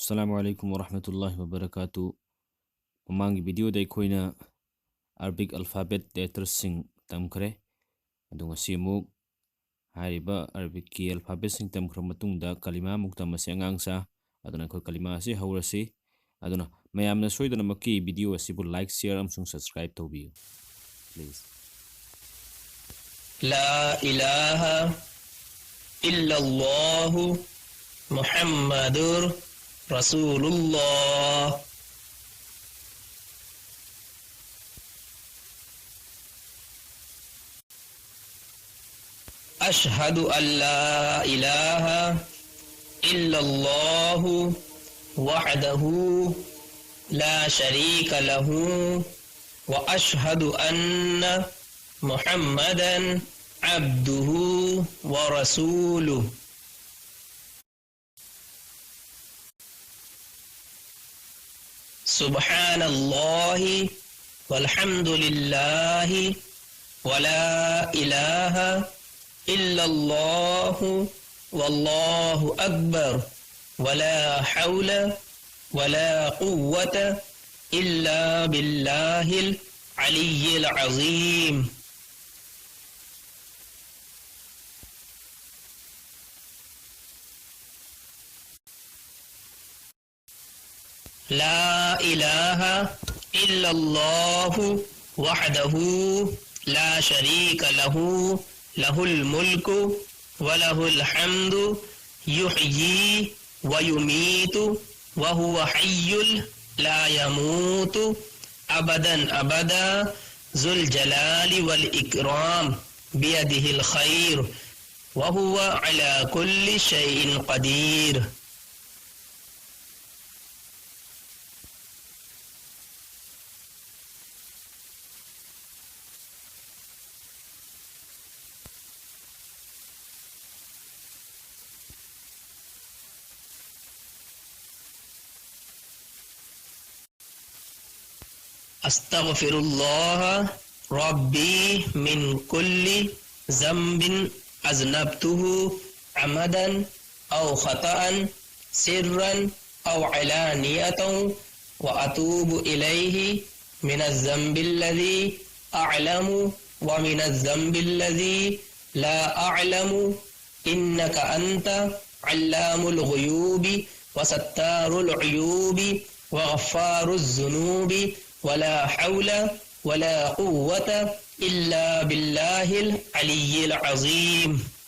Assalamu alaikum wa rahmatullahi wa barakatuh. Mamangi video day koina Arabic alphabet letters sing tamkre. Adunga simuk hariba Arabic ki alphabet sing tamkra matungda kalima mukta masi angangsa. Aduna ko kalima si haurasi. Aduna mayamna soidana maki video asibu like share amsung subscribe tobiyo. Please. لا إله إلا الله محمد رسول الله. أشهد أن لا إله إلا الله وحده لا شريك له وأشهد أن محمدا عبده ورسوله. سبحان الله والحمد لله ولا إله إلا الله والله أكبر ولا حول ولا قوة إلا بالله العلي العظيم. لا إله إلا الله وحده لا شريك له له الملك وله الحمد يحيي ويميت وهو حي لا يموت أبدا أبدا ذو الجلال والإكرام بيده الخير وهو على كل شيء قدير. أستغفر الله ربي من كل ذنب أذنبته عمدا أو خطأ سرا أو علانية وأتوب إليه من الذنب الذي أعلم ومن الذنب الذي لا أعلم إنك أنت علام الغيوب وستار العيوب وغفار الذنوب ولا حول ولا قوة إلا بالله العلي العظيم.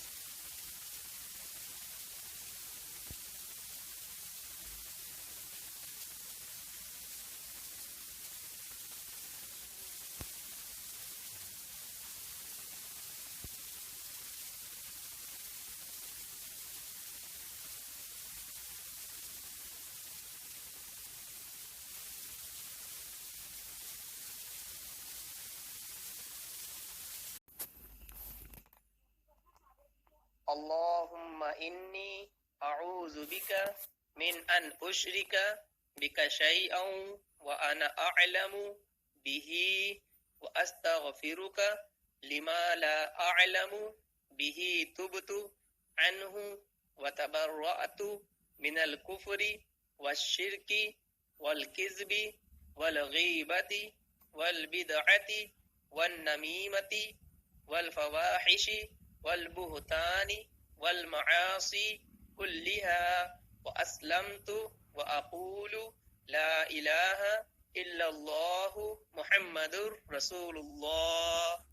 اللهم إني أعوذ بك من أن أشرك بك شيئا وأنا أعلم به وأستغفرك لما لا أعلم به. تبت عنه وتبرأت من الكفر والشرك والكذب والغيبة والبدعة والنميمة والفواحش والبهتان والمعاصي كلها وأسلمت وأقول لا إله إلا الله محمد رسول الله.